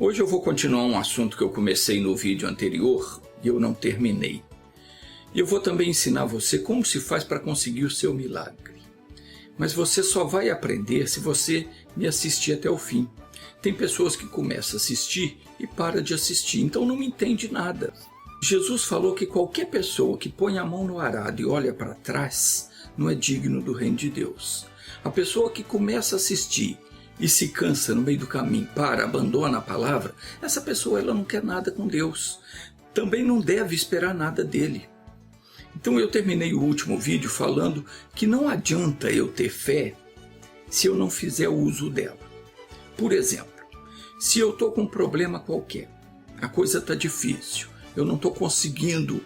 Hoje eu vou continuar um assunto que eu comecei no vídeo anterior e eu não terminei. E eu vou também ensinar você como se faz para conseguir o seu milagre. Mas você só vai aprender se você me assistir até o fim. Tem pessoas que começam a assistir e param de assistir, então não entende nada. Jesus falou que qualquer pessoa que põe a mão no arado e olha para trás não é digno do reino de Deus. A pessoa que começa a assistir e se cansa no meio do caminho, abandona a palavra, essa pessoa ela não quer nada com Deus. Também não deve esperar nada dele. Então eu terminei o último vídeo falando que não adianta eu ter fé se eu não fizer uso dela. Por exemplo, se eu estou com um problema qualquer, a coisa está difícil, eu não estou conseguindo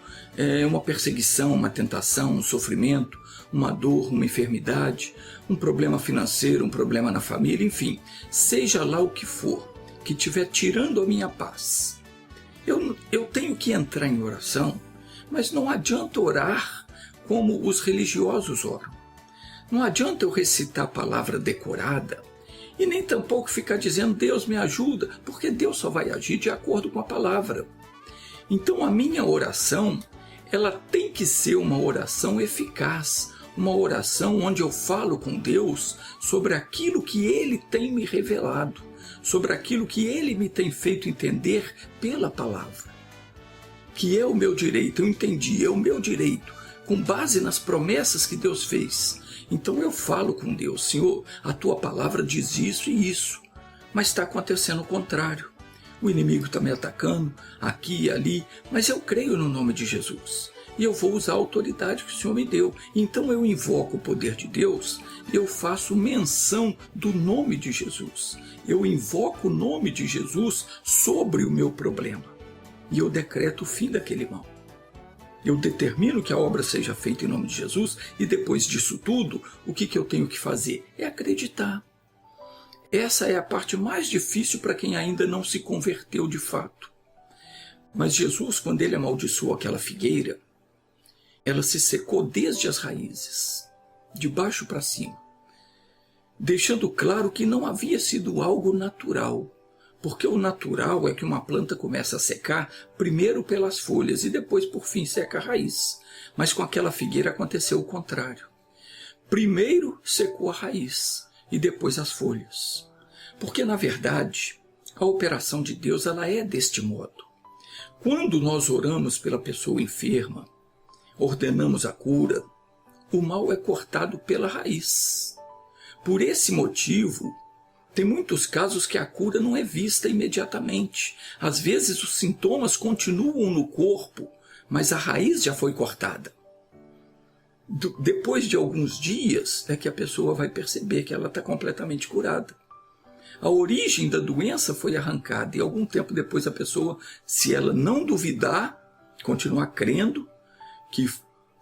uma perseguição, uma tentação, um sofrimento, uma dor, uma enfermidade, um problema financeiro, um problema na família, enfim, seja lá o que for, que estiver tirando a minha paz. Eu tenho que entrar em oração, mas não adianta orar como os religiosos oram. Não adianta eu recitar a palavra decorada e nem tampouco ficar dizendo Deus me ajuda, porque Deus só vai agir de acordo com a palavra. Então a minha oração, ela tem que ser uma oração eficaz, uma oração onde eu falo com Deus sobre aquilo que Ele tem me revelado, sobre aquilo que Ele me tem feito entender pela palavra. Que é o meu direito, eu entendi, é o meu direito, com base nas promessas que Deus fez. Então eu falo com Deus, Senhor, a Tua palavra diz isso e isso, mas está acontecendo o contrário. O inimigo está me atacando, aqui e ali, mas eu creio no nome de Jesus. E eu vou usar a autoridade que o Senhor me deu. Então eu invoco o poder de Deus e eu faço menção do nome de Jesus. Eu invoco o nome de Jesus sobre o meu problema. E eu decreto o fim daquele mal. Eu determino que a obra seja feita em nome de Jesus e depois disso tudo, o que eu tenho que fazer? É acreditar. Essa é a parte mais difícil para quem ainda não se converteu de fato. Mas Jesus, quando ele amaldiçoou aquela figueira, ela se secou desde as raízes, de baixo para cima, deixando claro que não havia sido algo natural, porque o natural é que uma planta começa a secar primeiro pelas folhas e depois, por fim, seca a raiz. Mas com aquela figueira aconteceu o contrário. Primeiro secou a raiz e depois as folhas. Porque, na verdade, a operação de Deus ela é deste modo. Quando nós oramos pela pessoa enferma, ordenamos a cura, o mal é cortado pela raiz. Por esse motivo, tem muitos casos que a cura não é vista imediatamente. Às vezes os sintomas continuam no corpo, mas a raiz já foi cortada. Depois de alguns dias é que a pessoa vai perceber que ela está completamente curada. A origem da doença foi arrancada e algum tempo depois a pessoa, se ela não duvidar, continuar crendo que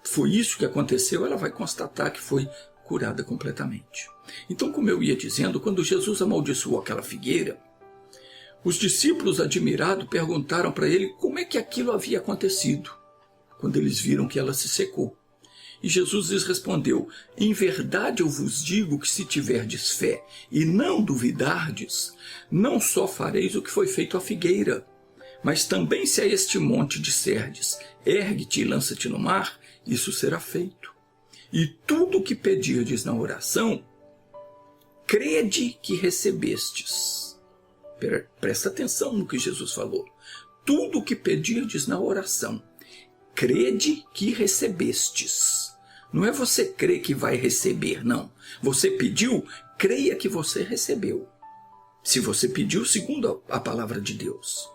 foi isso que aconteceu, ela vai constatar que foi curada completamente. Então, como eu ia dizendo, quando Jesus amaldiçoou aquela figueira, os discípulos admirados perguntaram para ele como é que aquilo havia acontecido, quando eles viram que ela se secou. E Jesus lhes respondeu, em verdade eu vos digo que se tiverdes fé e não duvidardes, não só fareis o que foi feito à figueira, mas também se a este monte disserdes, ergue-te e lança-te no mar, isso será feito. E tudo o que pedirdes na oração, crede que recebestes. Presta atenção no que Jesus falou. Tudo o que pedirdes na oração, crede que recebestes. Não é você crer que vai receber, não. Você pediu, creia que você recebeu. Se você pediu segundo a palavra de Deus.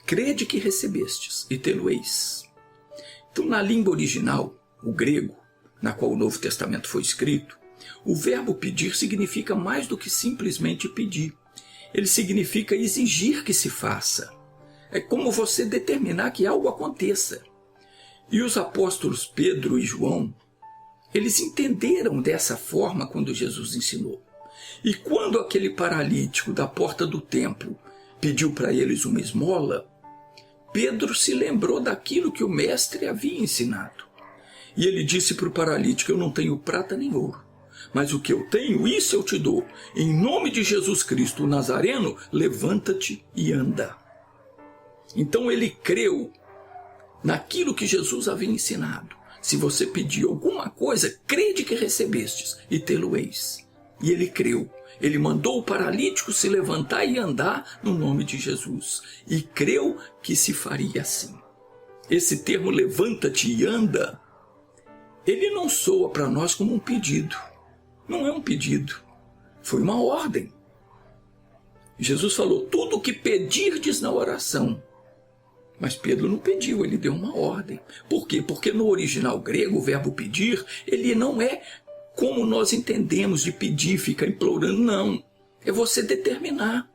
Crede que recebestes e tê-lo-eis. Então, na língua original, o grego, na qual o Novo Testamento foi escrito, o verbo pedir significa mais do que simplesmente pedir. Ele significa exigir que se faça. É como você determinar que algo aconteça. E os apóstolos Pedro e João, eles entenderam dessa forma quando Jesus ensinou. E quando aquele paralítico da porta do templo pediu para eles uma esmola, Pedro se lembrou daquilo que o mestre havia ensinado. E ele disse para o paralítico: eu não tenho prata nem ouro, mas o que eu tenho, isso eu te dou. Em nome de Jesus Cristo, o Nazareno, levanta-te e anda. Então ele creu naquilo que Jesus havia ensinado. Se você pedir alguma coisa, crede que recebestes e tê-lo-eis. E ele creu. Ele mandou o paralítico se levantar e andar no nome de Jesus. E creu que se faria assim. Esse termo levanta-te e anda, ele não soa para nós como um pedido. Não é um pedido. Foi uma ordem. Jesus falou: tudo o que pedirdes na oração. Mas Pedro não pediu, ele deu uma ordem. Por quê? Porque no original grego, o verbo pedir, ele não é como nós entendemos de pedir, ficar implorando, não. É você determinar.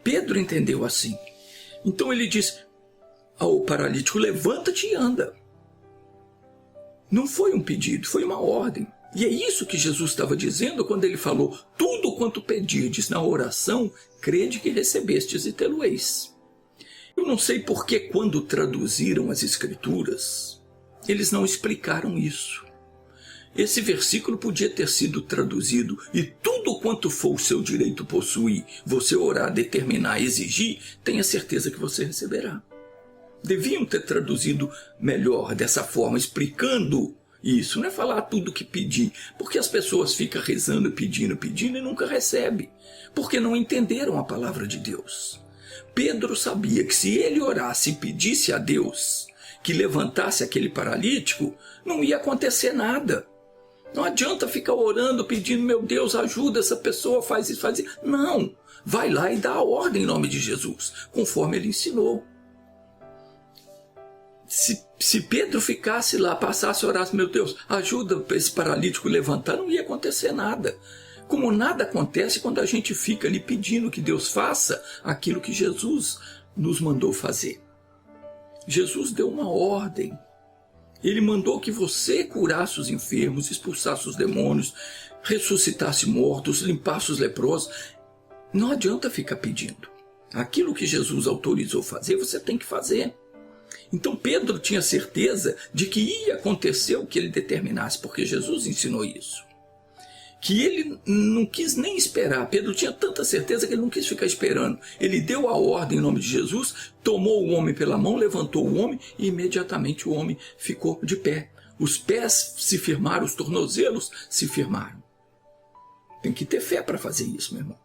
Pedro entendeu assim. Então ele diz ao paralítico: levanta-te e anda. Não foi um pedido, foi uma ordem. E é isso que Jesus estava dizendo quando ele falou: tudo quanto pedirdes na oração, crede que recebestes e tê-lo-eis. Eu não sei por que quando traduziram as Escrituras, eles não explicaram isso. Esse versículo podia ter sido traduzido: e tudo quanto for o seu direito possuir, você orar, determinar, exigir, tenha certeza que você receberá. Deviam ter traduzido melhor dessa forma, explicando isso. Não é falar tudo que pedir, porque as pessoas ficam rezando, pedindo e nunca recebem, porque não entenderam a palavra de Deus. Pedro sabia que se ele orasse e pedisse a Deus que levantasse aquele paralítico, não ia acontecer nada. Não adianta ficar orando, pedindo: meu Deus, ajuda essa pessoa, faz isso, faz isso. Não, vai lá e dá a ordem em nome de Jesus, conforme ele ensinou. Se Pedro ficasse lá, passasse a orar: meu Deus, ajuda esse paralítico a levantar, não ia acontecer nada. Como nada acontece quando a gente fica ali pedindo que Deus faça aquilo que Jesus nos mandou fazer. Jesus deu uma ordem. Ele mandou que você curasse os enfermos, expulsasse os demônios, ressuscitasse mortos, limpasse os leprosos. Não adianta ficar pedindo. Aquilo que Jesus autorizou fazer, você tem que fazer. Então Pedro tinha certeza de que ia acontecer o que ele determinasse, porque Jesus ensinou isso. Que ele não quis nem esperar. Pedro tinha tanta certeza que ele não quis ficar esperando. Ele deu a ordem em nome de Jesus, tomou o homem pela mão, levantou o homem e imediatamente o homem ficou de pé. Os pés se firmaram, os tornozelos se firmaram. Tem que ter fé para fazer isso, meu irmão.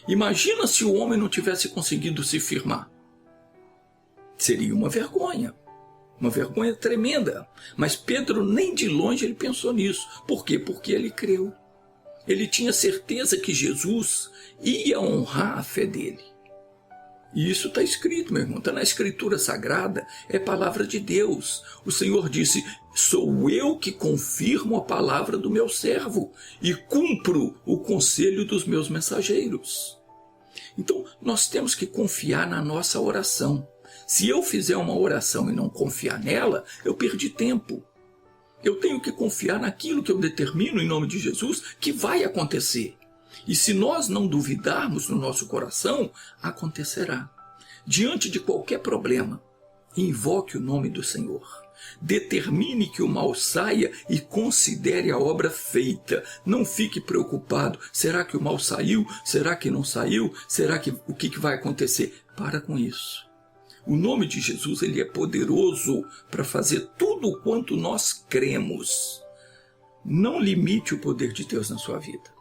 Imagina se o homem não tivesse conseguido se firmar. Seria uma vergonha tremenda. Mas Pedro nem de longe ele pensou nisso. Por quê? Porque ele creu. Ele tinha certeza que Jesus ia honrar a fé dele. E isso está escrito, meu irmão, está na Escritura Sagrada, é palavra de Deus. O Senhor disse: sou eu que confirmo a palavra do meu servo e cumpro o conselho dos meus mensageiros. Então, nós temos que confiar na nossa oração. Se eu fizer uma oração e não confiar nela, eu perdi tempo. Eu tenho que confiar naquilo que eu determino em nome de Jesus que vai acontecer. E se nós não duvidarmos no nosso coração, acontecerá. Diante de qualquer problema, invoque o nome do Senhor. Determine que o mal saia e considere a obra feita. Não fique preocupado. Será que o mal saiu? Será que não saiu? O que vai acontecer? Para com isso. O nome de Jesus, ele é poderoso para fazer tudo o quanto nós cremos. Não limite o poder de Deus na sua vida.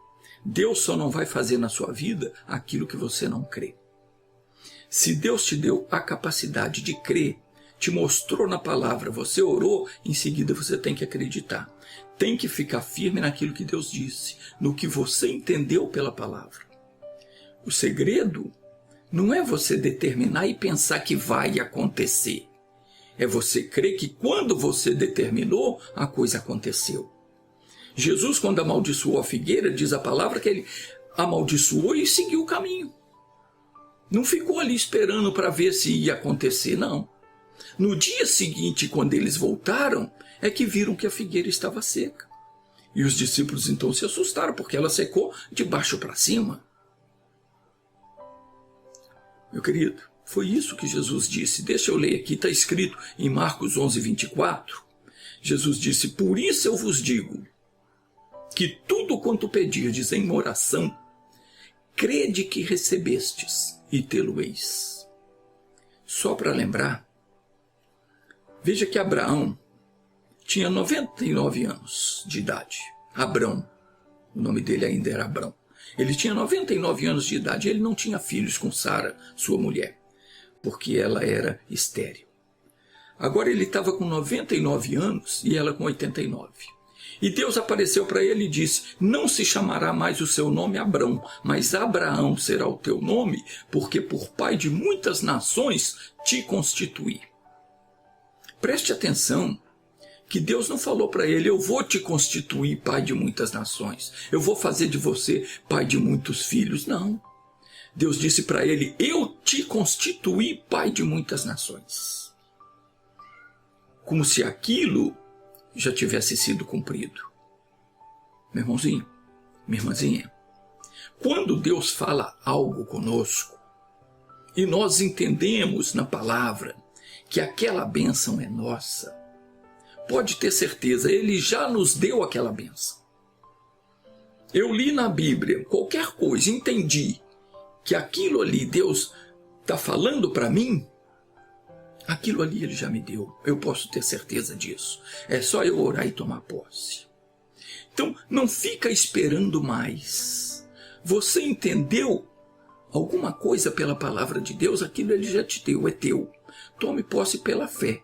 Deus só não vai fazer na sua vida aquilo que você não crê. Se Deus te deu a capacidade de crer, te mostrou na palavra, você orou, em seguida você tem que acreditar. Tem que ficar firme naquilo que Deus disse, no que você entendeu pela palavra. O segredo não é você determinar e pensar que vai acontecer. É você crer que quando você determinou, a coisa aconteceu. Jesus, quando amaldiçoou a figueira, diz a palavra que ele amaldiçoou e seguiu o caminho. Não ficou ali esperando para ver se ia acontecer, não. No dia seguinte, quando eles voltaram, é que viram que a figueira estava seca. E os discípulos então se assustaram, porque ela secou de baixo para cima. Meu querido, foi isso que Jesus disse. Deixa eu ler aqui, está escrito em Marcos 11, 24. Jesus disse: por isso eu vos digo, que tudo quanto pedirdes em oração, crede que recebestes e tê-lo-eis. Só para lembrar, veja que Abraão tinha 99 anos de idade. Abrão, o nome dele ainda era Abrão. Ele tinha 99 anos de idade, ele não tinha filhos com Sara, sua mulher, porque ela era estéril. Agora ele estava com 99 anos e ela com 89. E Deus apareceu para ele e disse: não se chamará mais o seu nome Abrão, mas Abraão será o teu nome, porque por pai de muitas nações te constituí. Preste atenção que Deus não falou para ele: eu vou te constituir pai de muitas nações, eu vou fazer de você pai de muitos filhos. Não. Deus disse para ele: eu te constituí pai de muitas nações. Como se aquilo já tivesse sido cumprido. Meu irmãozinho, minha irmãzinha, quando Deus fala algo conosco e nós entendemos na palavra que aquela bênção é nossa, pode ter certeza, Ele já nos deu aquela bênção. Eu li na Bíblia qualquer coisa, entendi que aquilo ali Deus está falando para mim, aquilo ali Ele já me deu. Eu posso ter certeza disso. É só eu orar e tomar posse. Então, não fica esperando mais. Você entendeu alguma coisa pela palavra de Deus, aquilo Ele já te deu, é teu. Tome posse pela fé,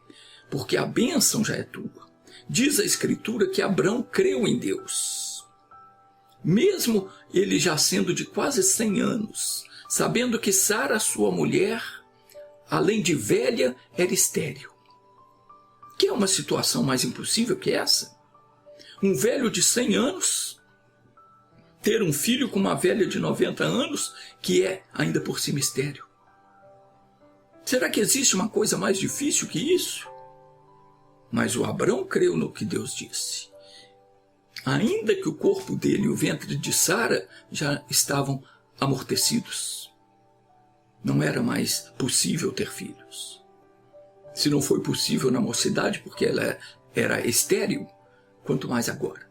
porque a bênção já é tua. Diz a Escritura que Abrão creu em Deus. Mesmo ele já sendo de quase 100 anos, sabendo que Sara, sua mulher, além de velha, era estéril. Que é uma situação mais impossível que essa? Um velho de 100 anos ter um filho com uma velha de 90 anos que é ainda por cima estéril. Será que existe uma coisa mais difícil que isso? Mas o Abrão creu no que Deus disse. Ainda que o corpo dele e o ventre de Sara já estavam amortecidos. Não era mais possível ter filhos. Se não foi possível na mocidade, porque ela era estéril, quanto mais agora.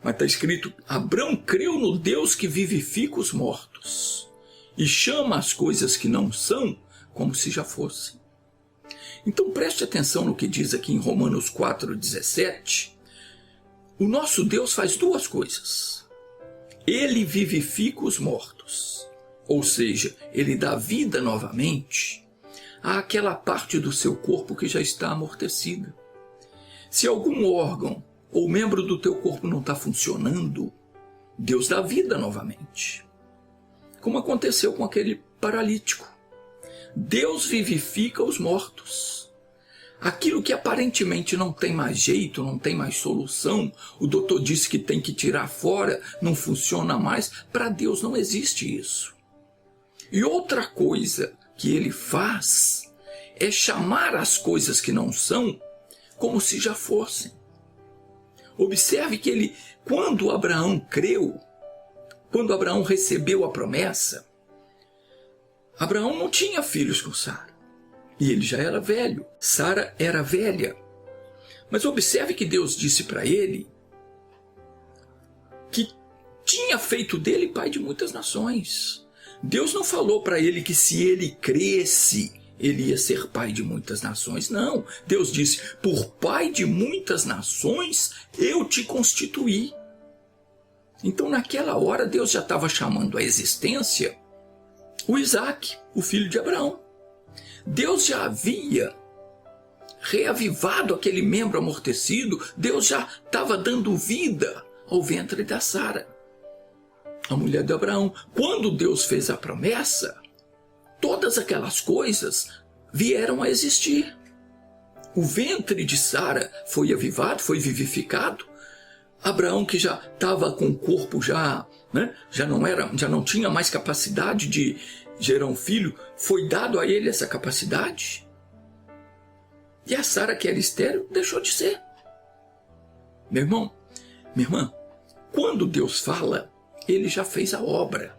Mas está escrito: Abrão creu no Deus que vivifica os mortos e chama as coisas que não são como se já fossem. Então preste atenção no que diz aqui em Romanos 4,17. O nosso Deus faz duas coisas. Ele vivifica os mortos, ou seja, Ele dá vida novamente àquela parte do seu corpo que já está amortecida. Se algum órgão ou membro do teu corpo não está funcionando, Deus dá vida novamente. Como aconteceu com aquele paralítico. Deus vivifica os mortos. Aquilo que aparentemente não tem mais jeito, não tem mais solução, o doutor disse que tem que tirar fora, não funciona mais, para Deus não existe isso. E outra coisa que Ele faz é chamar as coisas que não são como se já fossem. Observe que Ele, quando Abraão creu, quando Abraão recebeu a promessa, Abraão não tinha filhos com Sara. E ele já era velho. Sara era velha. Mas observe que Deus disse para ele que tinha feito dele pai de muitas nações. Deus não falou para ele que se ele cresce, ele ia ser pai de muitas nações. Não. Deus disse: por pai de muitas nações eu te constituí. Então naquela hora Deus já estava chamando à existência o Isaac, o filho de Abraão. Deus já havia reavivado aquele membro amortecido. Deus já estava dando vida ao ventre da Sara, a mulher de Abraão. Quando Deus fez a promessa, todas aquelas coisas vieram a existir. O ventre de Sara foi avivado, foi vivificado. Abraão, que já estava com o corpo já não tinha mais capacidade de gerar um filho, foi dado a ele essa capacidade. E a Sara, que era estéril, deixou de ser. Meu irmão, minha irmã, quando Deus fala, Ele já fez a obra.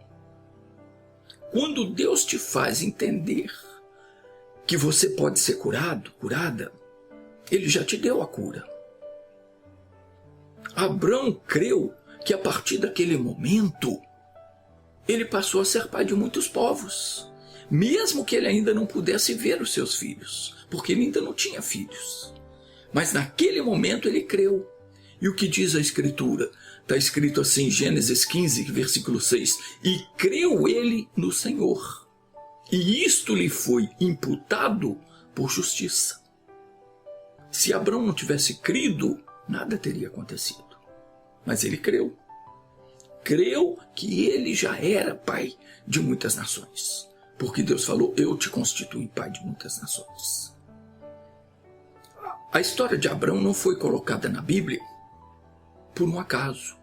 Quando Deus te faz entender que você pode ser curado, curada, Ele já te deu a cura. Abrão creu que a partir daquele momento ele passou a ser pai de muitos povos, mesmo que ele ainda não pudesse ver os seus filhos, porque ele ainda não tinha filhos. Mas naquele momento ele creu. E o que diz a Escritura? Está escrito assim em Gênesis 15, versículo 6. E creu ele no Senhor, e isto lhe foi imputado por justiça. Se Abrão não tivesse crido, nada teria acontecido. Mas ele creu. Creu que ele já era pai de muitas nações. Porque Deus falou, eu te constituí pai de muitas nações. A história de Abrão não foi colocada na Bíblia por um acaso.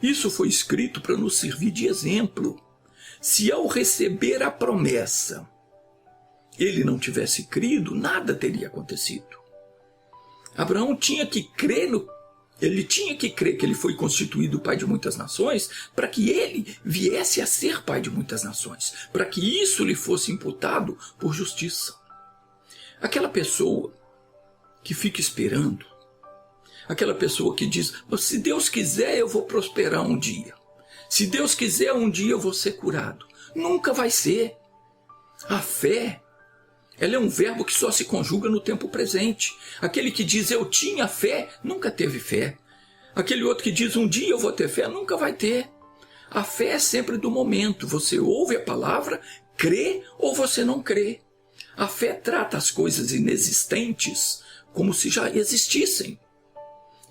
Isso foi escrito para nos servir de exemplo. Se ao receber a promessa, ele não tivesse crido, nada teria acontecido. Abraão tinha que crer que ele foi constituído pai de muitas nações, para que ele viesse a ser pai de muitas nações, para que isso lhe fosse imputado por justiça. Aquela pessoa que fica esperando, aquela pessoa que diz, se Deus quiser eu vou prosperar um dia, se Deus quiser um dia eu vou ser curado, nunca vai ser. A fé, ela é um verbo que só se conjuga no tempo presente. Aquele que diz eu tinha fé, nunca teve fé. Aquele outro que diz um dia eu vou ter fé, nunca vai ter. A fé é sempre do momento. Você ouve a palavra, crê ou você não crê. A fé trata as coisas inexistentes como se já existissem.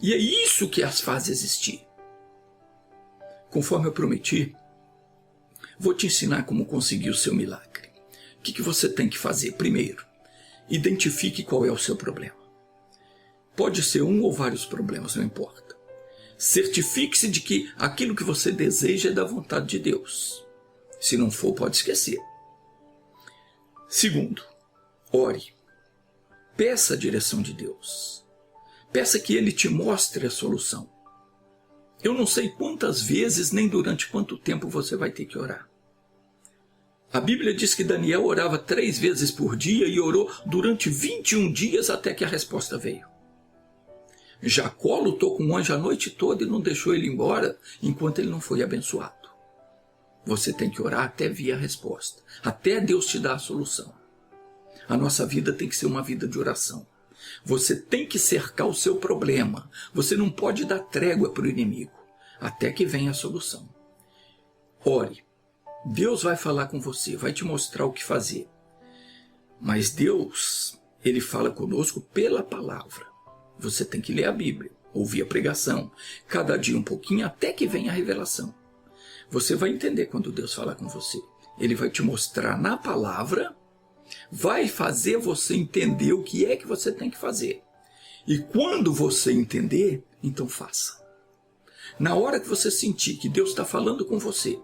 E é isso que as faz existir. Conforme eu prometi, vou te ensinar como conseguir o seu milagre. O que você tem que fazer? Primeiro, identifique qual é o seu problema. Pode ser um ou vários problemas, não importa. Certifique-se de que aquilo que você deseja é da vontade de Deus. Se não for, pode esquecer. Segundo, ore. Peça a direção de Deus. Peça que Ele te mostre a solução. Eu não sei quantas vezes nem durante quanto tempo você vai ter que orar. A Bíblia diz que Daniel orava 3 vezes por dia e orou durante 21 dias até que a resposta veio. Jacó lutou com o anjo a noite toda e não deixou ele embora enquanto ele não foi abençoado. Você tem que orar até vir a resposta, até Deus te dar a solução. A nossa vida tem que ser uma vida de oração. Você tem que cercar o seu problema. Você não pode dar trégua para o inimigo até que venha a solução. Ore. Deus vai falar com você, vai te mostrar o que fazer. Mas Deus, Ele fala conosco pela palavra. Você tem que ler a Bíblia, ouvir a pregação, cada dia um pouquinho até que venha a revelação. Você vai entender quando Deus falar com você. Ele vai te mostrar na palavra, vai fazer você entender o que é que você tem que fazer. E quando você entender, então faça. Na hora que você sentir que Deus está falando com você,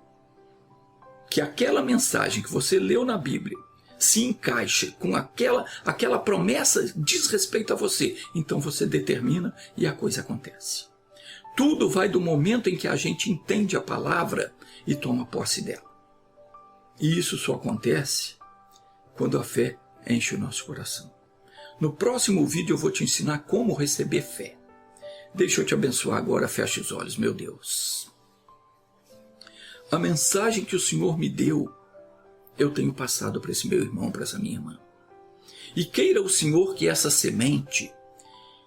que aquela mensagem que você leu na Bíblia se encaixa com aquela promessa diz respeito a você, então você determina e a coisa acontece. Tudo vai do momento em que a gente entende a palavra e toma posse dela. E isso só acontece quando a fé enche o nosso coração. No próximo vídeo eu vou te ensinar como receber fé. Deixa eu te abençoar agora, feche os olhos, meu Deus. A mensagem que o Senhor me deu, eu tenho passado para esse meu irmão, para essa minha irmã. E queira o Senhor que essa semente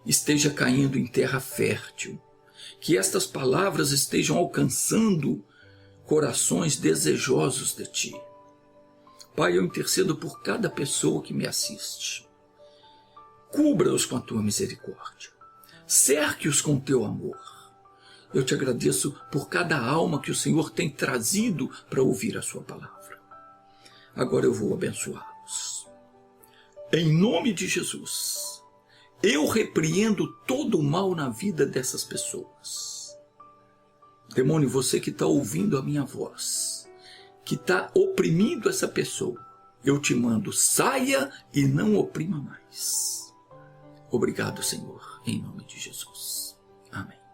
esteja caindo em terra fértil, que estas palavras estejam alcançando corações desejosos de Ti. Pai, eu intercedo por cada pessoa que me assiste. Cubra-os com a Tua misericórdia. Cerque-os com o Teu amor. Eu te agradeço por cada alma que o Senhor tem trazido para ouvir a sua palavra. Agora eu vou abençoá-los. Em nome de Jesus, eu repreendo todo o mal na vida dessas pessoas. Demônio, você que está ouvindo a minha voz, que está oprimindo essa pessoa, eu te mando, saia e não oprima mais. Obrigado, Senhor, em nome de Jesus. Amém.